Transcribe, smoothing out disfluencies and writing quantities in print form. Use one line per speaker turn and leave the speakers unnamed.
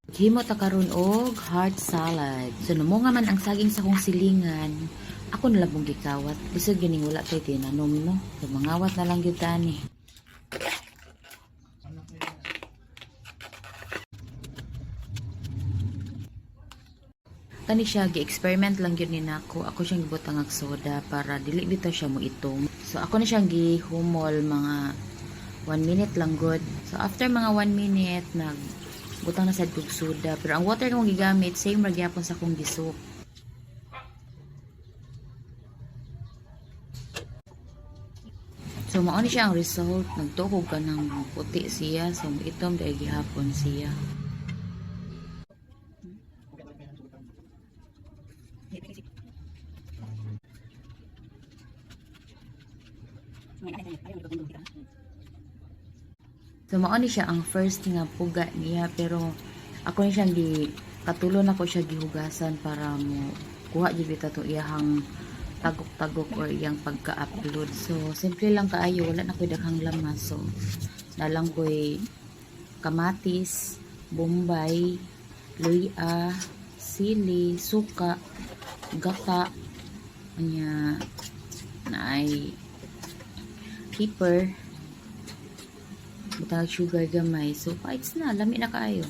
Himo ta karon og heart salad. So namunga man ang saging sa kong silingan. Ako na lang mong gikawat. Bisag gining wala kay tinanom no. So mangawat na lang gyud tani. Kani siya gi-experiment lang gyud ni nako. Ako siyang gibutang og soda para dili bitaw siya mo itom. So ako na siyang gihumol mga 1 minute lang good. So after mga 1 minute butang na sad kog soda, pero ang water kong gigamit same ra gyapon sa kong gisuk. So mao ni siya ang result, nagtukog ka ng puti siya, so itom dahil gihapon siya. So mao ni siya ang first nga puga niya, pero ako ni siyang katulon ako siya gihugasan para mo kuha gyud bitaw to iyahang tagok-tagok or iyang pagka-upload. So simple lang kaayo, wala na koy daghang lamas. So nalang koy kamatis, bombay, luya, sili, suka, gata, anya naay pepper, butang sugar gamay. So, it's na, lami na kaayo.